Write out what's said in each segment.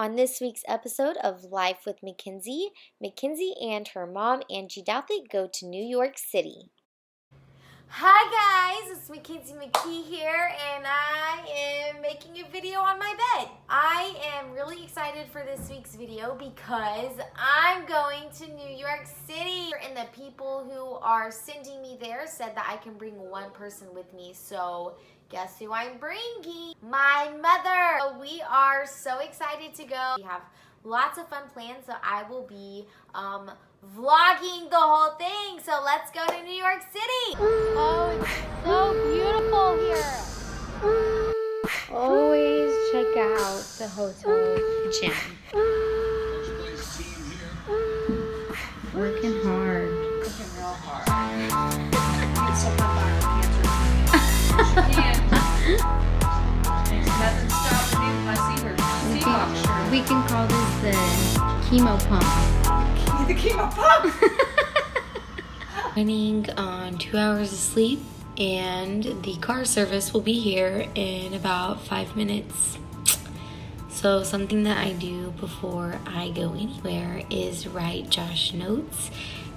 On this week's episode of Life with Mackenzie, Mackenzie and her mom, Angie Douthit, go to New York City. Hi guys, it's Mackenzie McKee here, and I am making a video on my bed. I am really excited for this week's video because I'm going to New York City, and the people who are sending me there said that I can bring one person with me, so guess who I'm bringing? My mother. We are so excited to go. We have lots of fun plans, so I will be vlogging the whole thing. So let's go to New York City. Oh, it's so beautiful here. Always check out the hotel gym. Working hard. Working real hard. It's so hot by her cancer. She hasn't stopped me when I see her. We can call this the chemo pump. The chemo pump. Running on 2 hours of sleep, and the car service will be here in about 5 minutes. So something that I do before I go anywhere is write Josh notes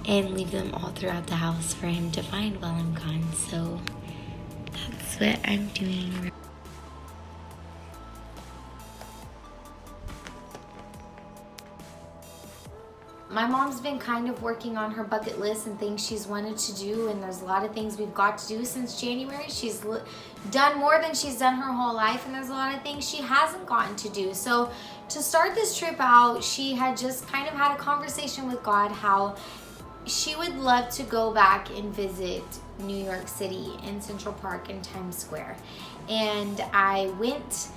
and leave them all throughout the house for him to find while I'm gone. So that's what I'm doing. My mom's been kind of working on her bucket list and things she's wanted to do, and there's a lot of things we've got to do since January. She's done more than she's done her whole life, and there's a lot of things she hasn't gotten to do. So to start this trip out, she had just kind of had a conversation with God how she would love to go back and visit New York City in Central Park and Times Square. And I went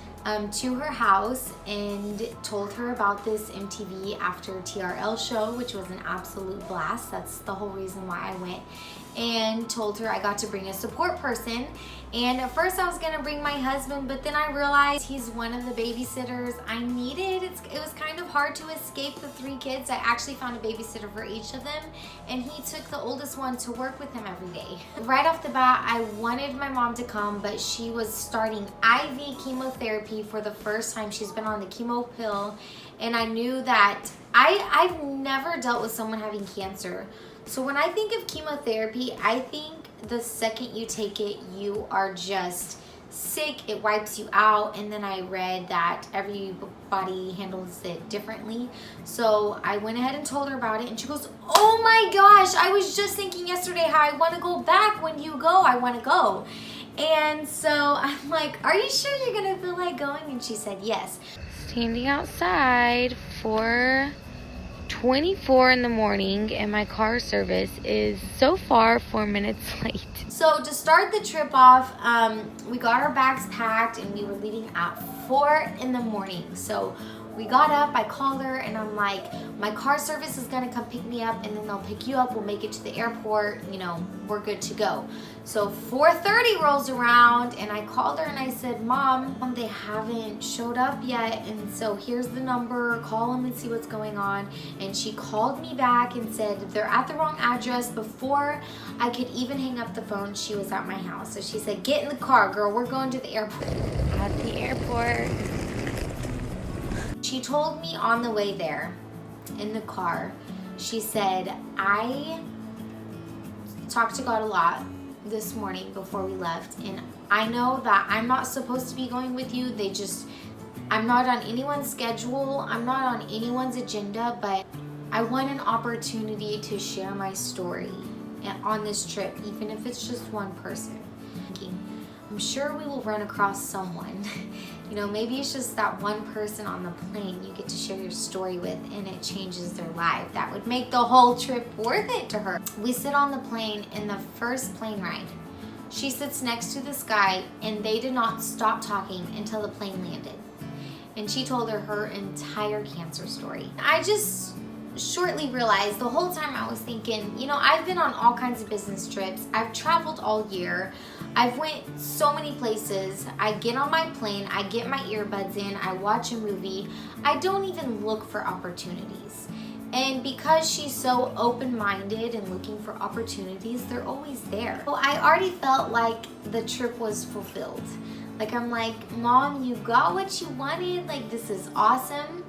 to her house and told her about this MTV After TRL show, which was an absolute blast. That's the whole reason why I went. And told her I got to bring a support person. And at first I was gonna bring my husband, but then I realized he's one of the babysitters I needed. It was kind of hard to escape the 3 kids. I actually found a babysitter for each of them, and he took the oldest one to work with him every day. Right off the bat, I wanted my mom to come, but she was starting IV chemotherapy for the first time. She's been on the chemo pill, and I knew that I've never dealt with someone having cancer. So when I think of chemotherapy, I think the second you take it, you are just sick. It wipes you out. And then I read that everybody handles it differently. So I went ahead and told her about it, and she goes, "Oh my gosh, I was just thinking yesterday how I want to go back. When you go, I want to go." And so I'm like, "Are you sure you're going to feel like going?" And she said yes. Standing outside for 24 in the morning, and my car service is so far 4 minutes late. So to start the trip off, we got our bags packed, and we were leaving at 4 in the morning. So we got up, I called her, and I'm like, my car service is gonna come pick me up, and then they'll pick you up, we'll make it to the airport, you know, we're good to go. So 4:30 rolls around, and I called her and I said, "Mom, they haven't showed up yet, and so here's the number, call them and see what's going on." And she called me back and said, "They're at the wrong address." Before I could even hang up the phone, she was at my house. So she said, "Get in the car, girl, we're going to the airport." At the airport, she told me on the way there, in the car, she said, "I talked to God a lot this morning before we left, and I know that I'm not supposed to be going with you. I'm not on anyone's schedule, I'm not on anyone's agenda, but I want an opportunity to share my story on this trip, even if it's just one person. I'm sure we will run across someone. You know, maybe it's just that one person on the plane you get to share your story with, and it changes their life. That would make the whole trip worth it to her." We sit on the plane, in the first plane ride, she sits next to this guy, and they did not stop talking until the plane landed. And she told her entire cancer story. I just shortly realized, the whole time I was thinking, you know, I've been on all kinds of business trips. I've traveled all year. I've went so many places. I get on my plane, I get my earbuds in, I watch a movie. I don't even look for opportunities. And because she's so open-minded and looking for opportunities, they're always there. So I already felt like the trip was fulfilled. Like, I'm like, Mom, you got what you wanted. Like, this is awesome.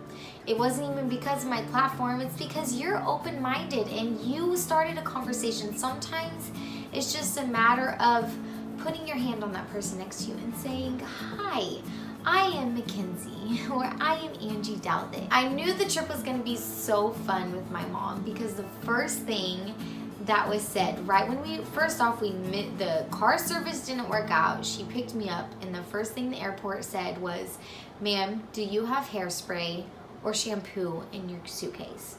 It wasn't even because of my platform. It's because you're open-minded and you started a conversation. Sometimes it's just a matter of putting your hand on that person next to you and saying, hi, I am Mackenzie, or I am Angie Dowdit. I knew the trip was gonna be so fun with my mom because the first thing that was said, right when the car service didn't work out, she picked me up, and the first thing the airport said was, ma'am, do you have hairspray or shampoo in your suitcase?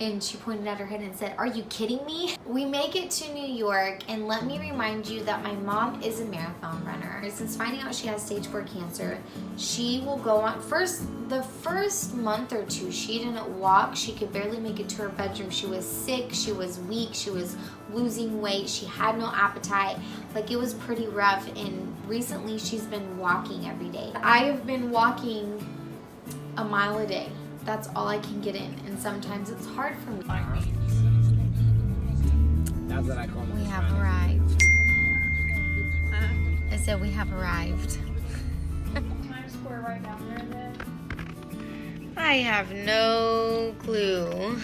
And she pointed at her head and said, are you kidding me? We make it to New York, and let me remind you that my mom is a marathon runner. Since finding out she has stage 4 cancer, she will go on, the first month or two, she didn't walk. She could barely make it to her bedroom. She was sick, she was weak, she was losing weight, she had no appetite. Like, it was pretty rough, and recently she's been walking every day. I have been walking a mile a day. That's all I can get in, and sometimes it's hard for me. We have arrived. I said we have arrived. Times Square right down there then. I have no clue.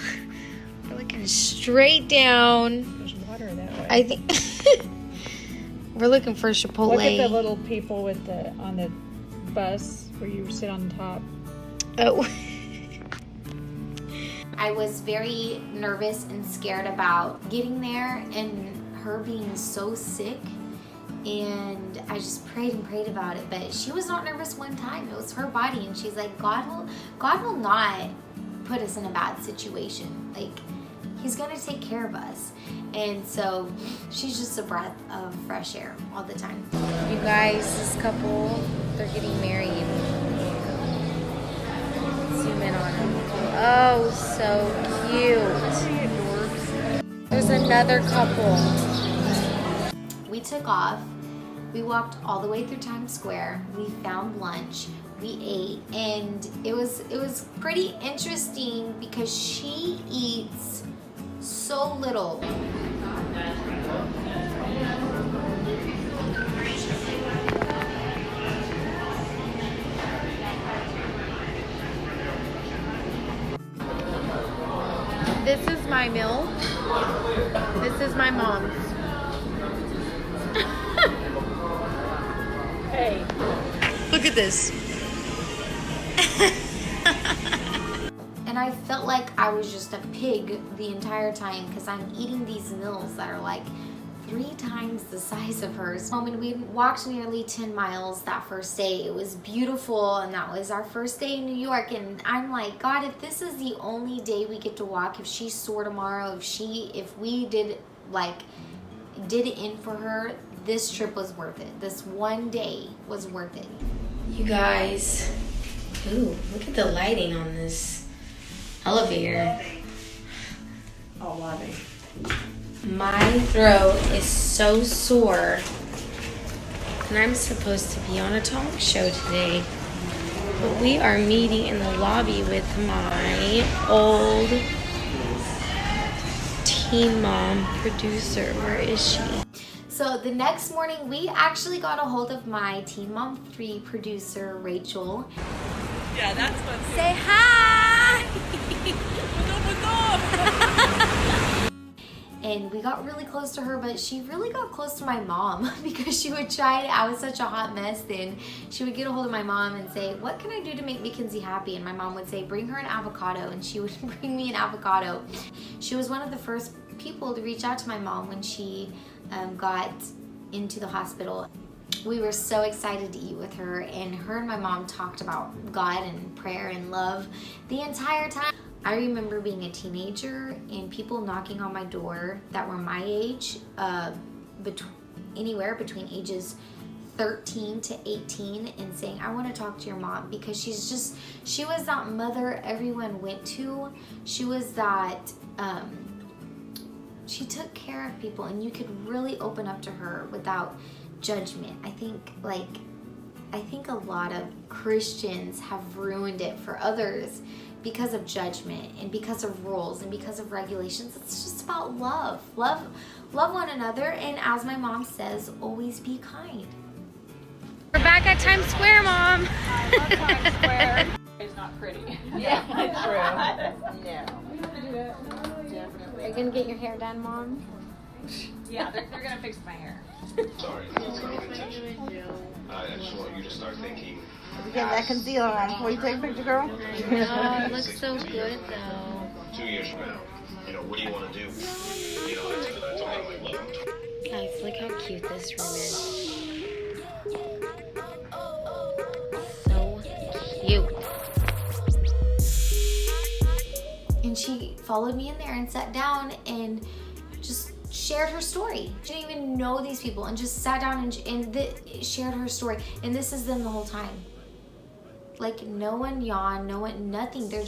We're looking straight down. There's water that way. I think we're looking for Chipotle. Look at the little people with on the bus where you sit on top. Oh. I was very nervous and scared about getting there and her being so sick, and I just prayed and prayed about it, but she was not nervous one time. It was her body, and she's like, God will not put us in a bad situation. Like, he's gonna take care of us. And so she's just a breath of fresh air all the time. You guys, this couple, they're getting married. Zoom in on them. Oh, so cute. There's another couple. We took off. We walked all the way through Times Square. We found lunch. We ate, and it was pretty interesting because she eats so little. This is my meal. This is my mom's. Hey. Look at this. And I felt like I was just a pig the entire time because I'm eating these meals that are like 3 times the size of hers. And we walked nearly 10 miles that first day. It was beautiful, and that was our first day in New York. And I'm like, God, if this is the only day we get to walk, if she's sore tomorrow, if we did it in for her, this trip was worth it. This one day was worth it. You guys, ooh, look at the lighting on this elevator. Oh, lobby. My throat is so sore, and I'm supposed to be on a talk show today, but we are meeting in the lobby with my old teen mom producer. Where is she? So the next morning, we actually got a hold of my Teen Mom 3 producer, Rachel. Yeah, that's what. Say hi! What's up? And we got really close to her, but she really got close to my mom because she would try, I was such a hot mess then, she would get a hold of my mom and say, what can I do to make Mackenzie happy? And my mom would say, bring her an avocado, and she would bring me an avocado. She was one of the first people to reach out to my mom when she got into the hospital. We were so excited to eat with her, and my mom talked about God and prayer and love the entire time. I remember being a teenager and people knocking on my door that were my age, anywhere between ages 13 to 18, and saying, I want to talk to your mom, because she was that mother everyone went to. She was that, she took care of people, and you could really open up to her without judgment. I think a lot of Christians have ruined it for others because of judgment and because of rules and because of regulations. It's just about love. Love one another, and as my mom says, always be kind. We're back at Times Square, Mom. Times Square. It's not pretty. Yeah, true. No. Are you gonna get your hair done, Mom? Yeah, they're gonna fix my hair. Sorry, that's not intention. I just want you to start thinking. Get that concealer on before you take a picture, girl. Oh, it looks so good though. 2 years from now, what do you want to do? I told them I love them. Guys, look how cute this room is. So cute. And she followed me in there and sat down and just shared her story. She didn't even know these people and just sat down and shared her story. And this is them the whole time. Like, no one yawned, no one, nothing. They're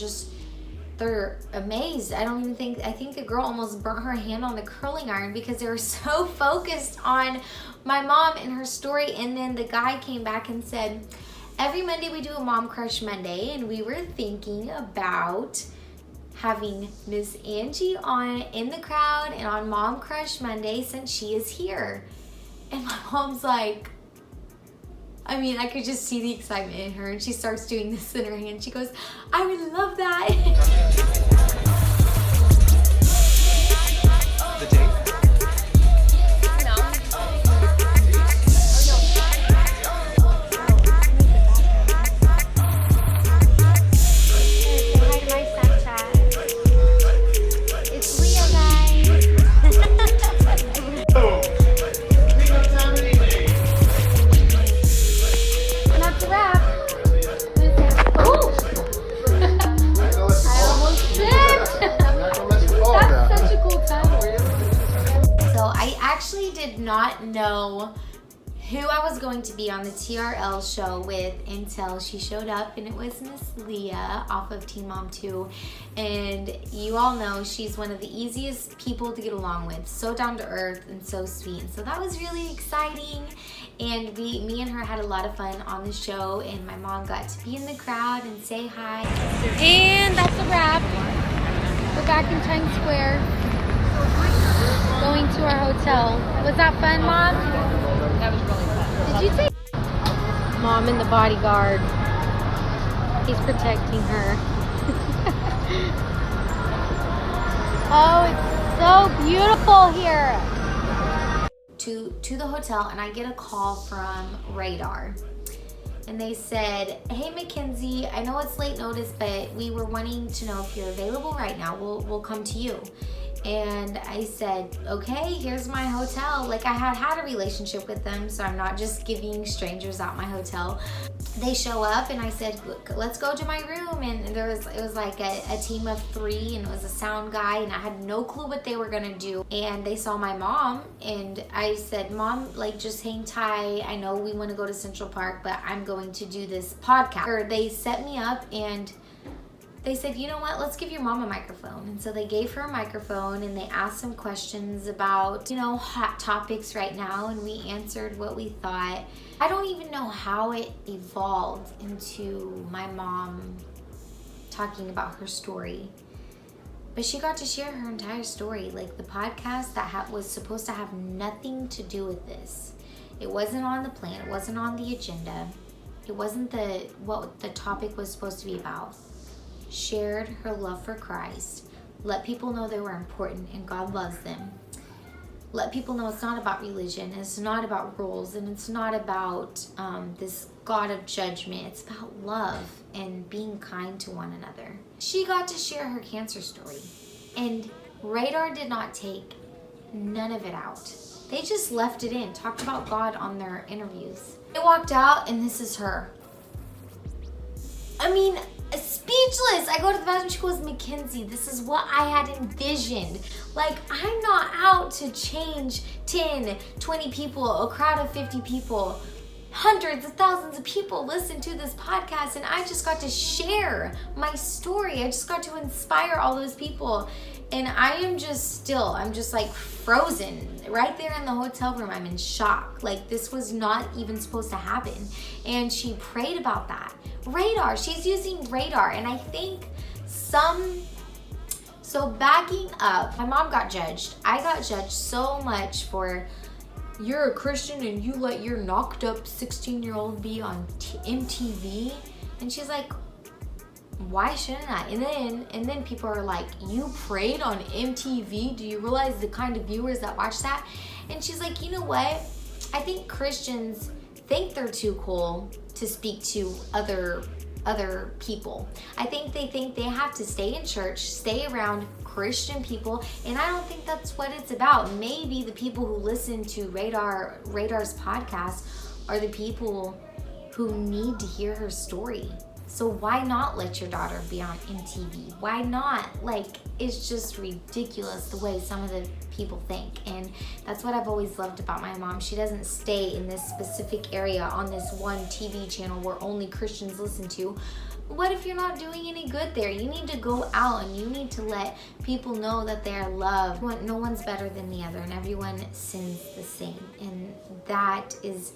amazed. I think the girl almost burnt her hand on the curling iron because they were so focused on my mom and her story. And then the guy came back and said, every Monday we do a Mom Crush Monday, and we were thinking about having Miss Angie on in the crowd and on Mom Crush Monday since she is here. And my mom's like, I could just see the excitement in her, and she starts doing this in her hand. She goes, I would love that. The date? Not know who I was going to be on the TRL show with until she showed up, and it was Miss Leah off of Teen Mom 2. And you all know she's one of the easiest people to get along with, so down to earth and so sweet. And so that was really exciting, and me and her had a lot of fun on the show, and my mom got to be in the crowd and say hi. And that's a wrap. We're back in Times Square, going to our hotel. Was that fun, Mom? That was really fun. Did you take Mom and the bodyguard? He's protecting her. Oh, it's so beautiful here. To the hotel, and I get a call from Radar. And they said, hey Mackenzie, I know it's late notice, but we were wanting to know if you're available right now. We'll come to you. And I said, okay, here's my hotel. Like, I had a relationship with them, so I'm not just giving strangers out my hotel. They show up, and I said, look, let's go to my room. And it was like a team of 3, and it was a sound guy, and I had no clue what they were gonna do. And they saw my mom, and I said, Mom, like, just hang tight. I know we wanna go to Central Park, but I'm going to do this podcast. Or they set me up, and they said, you know what, let's give your mom a microphone. And so they gave her a microphone, and they asked some questions about, hot topics right now, and we answered what we thought. I don't even know how it evolved into my mom talking about her story. But she got to share her entire story. Like, the podcast that was supposed to have nothing to do with this. It wasn't on the plan. It wasn't on the agenda. It wasn't what the topic was supposed to be about. Shared her love for Christ. Let people know they were important and God loves them. Let people know it's not about religion. It's not about rules. And it's not about this God of judgment. It's about love and being kind to one another. She got to share her cancer story. And Radar did not take none of it out. They just left it in. Talked about God on their interviews. They walked out, and this is her. Speechless. I go to the bathroom, she goes, Mackenzie, this is what I had envisioned. Like, I'm not out to change 10, 20 people, a crowd of 50 people. Hundreds of thousands of people listen to this podcast, and I just got to share my story. I just got to inspire all those people. And I'm just like frozen right there in the hotel room. I'm in shock. Like, this was not even supposed to happen. And she prayed about that. Radar, she's using Radar. And I think so backing up, my mom got judged. I got judged so much for you're a Christian and you let your knocked up 16-year-old be on MTV? And she's like, why shouldn't I? And then people are like, you prayed on MTV? Do you realize the kind of viewers that watch that? And she's like, you know what? I think Christians think they're too cool to speak to other people. I think they have to stay in church, stay around Christian people, and I don't think that's what it's about. Maybe the people who listen to Radar's podcast are the people who need to hear her story. So why not let your daughter be on MTV? Why not? Like, it's just ridiculous the way some of the people think. And that's what I've always loved about my mom. She doesn't stay in this specific area on this one TV channel where only Christians listen to. What if you're not doing any good there? You need to go out and you need to let people know that they are loved. No one's better than the other, and everyone sins the same. And that is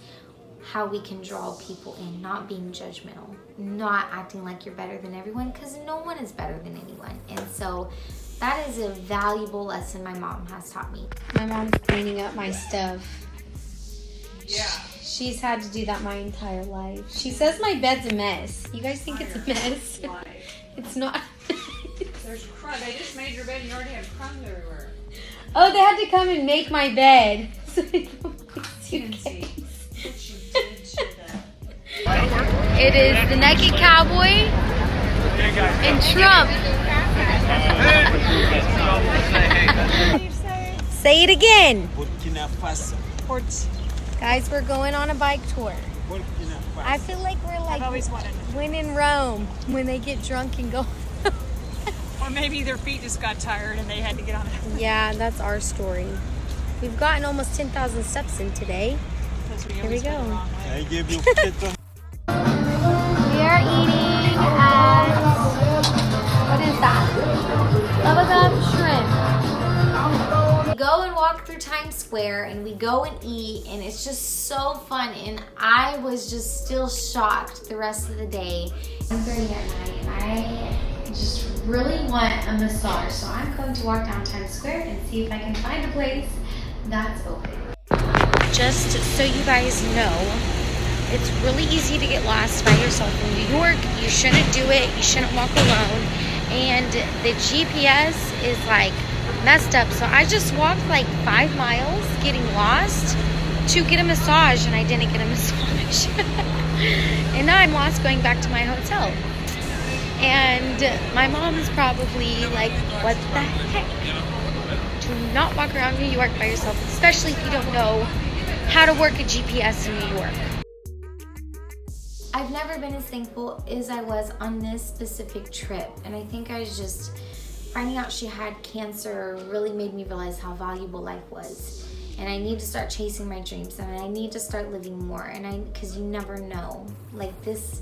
how we can draw people in, not being judgmental, not acting like you're better than everyone, because no one is better than anyone. And so that is a valuable lesson my mom has taught me. My mom's cleaning up my stuff. Yeah. She's had to do that my entire life. She says my bed's a mess. You guys think it's a mess? It's not. There's crumbs. They just made your bed and you already have crumbs everywhere. Oh, they had to come and make my bed. So they don't make Mackenzie, suitcase. what you did to them. It is the Naked Cowboy and Trump. Say it again. Burkina Faso. Guys, we're going on a bike tour. Burkina Faso. I feel like we're like always wanted when in Rome, when they get drunk and go. Or maybe their feet just got tired and they had to get on it. Yeah, that's our story. We've gotten almost 10,000 steps in today. Here we go. I give you potato. We are eating at, what is that? Bubblegum shrimp. We go and walk through Times Square and we go and eat, and it's just so fun, and I was just still shocked the rest of the day. 1:30 at night, and I just really want a massage, so I'm going to walk down Times Square and see if I can find a place that's open. Just so you guys know, it's really easy to get lost by yourself in New York. You shouldn't do it. You shouldn't walk alone. And the GPS is like messed up. So I just walked like 5 miles getting lost to get a massage, and I didn't get a massage. And now I'm lost going back to my hotel. And my mom is probably like, what the heck? Do not walk around New York by yourself, especially if you don't know how to work a GPS in New York. I've never been as thankful as I was on this specific trip, and I think I was just finding out she had cancer really made me realize how valuable life was. And I need to start chasing my dreams, and I need to start living more. And because you never know, like this,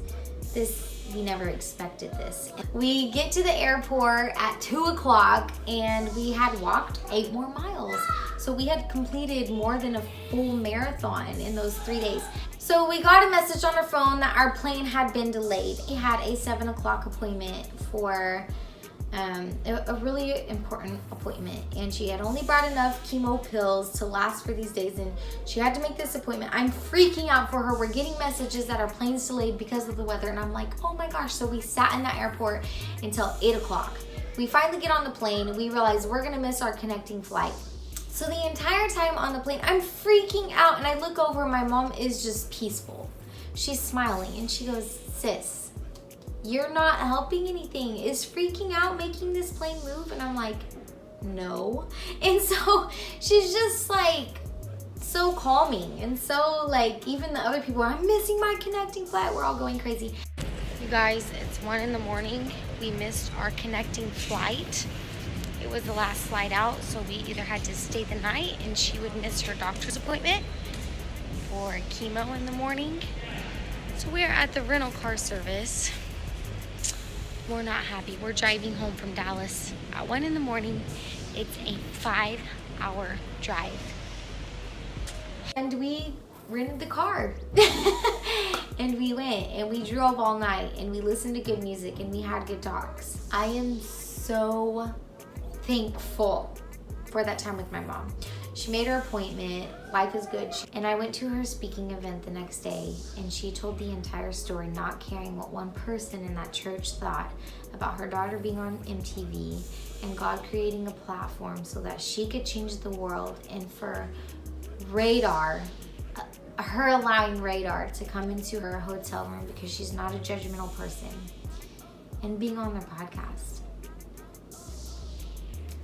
we never expected this. We get to the airport at 2 o'clock, and we had walked 8 more miles. So we had completed more than a full marathon in those 3 days. So we got a message on our phone that our plane had been delayed. We had a 7 o'clock appointment for a really important appointment, and she had only brought enough chemo pills to last for these days, and she had to make this appointment. I'm freaking out for her. We're getting messages that our plane's delayed because of the weather, and I'm like, oh my gosh. So we sat in that airport until 8 o'clock. We finally get on the plane, and we realize we're gonna miss our connecting flight. So the entire time on the plane, I'm freaking out, and I look over, my mom is just peaceful. She's smiling, and she goes, sis, you're not helping anything. Is freaking out making this plane move? And I'm like, no. And so she's just like so calming, and so like even the other people are, I'm missing my connecting flight. We're all going crazy. You guys, it's 1 in the morning. We missed our connecting flight. It was the last flight out, so we either had to stay the night, and she would miss her doctor's appointment for chemo in the morning. So we're at the rental car service. We're not happy. We're driving home from Dallas at 1 in the morning. It's a 5-hour drive. And we rented the car. And we went, and we drove all night, and we listened to good music, and we had good talks. I am so thankful for that time with my mom. She made her appointment. Life is good. And I went to her speaking event the next day, and she told the entire story, not caring what one person in that church thought about her daughter being on MTV and God creating a platform so that she could change the world, and for Radar, her allowing Radar to come into her hotel room because she's not a judgmental person, and being on their podcast.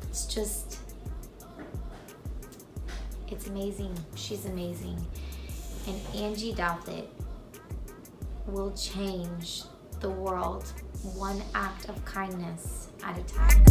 It's just, it's amazing. She's amazing. And Angie Douthit will change the world one act of kindness at a time.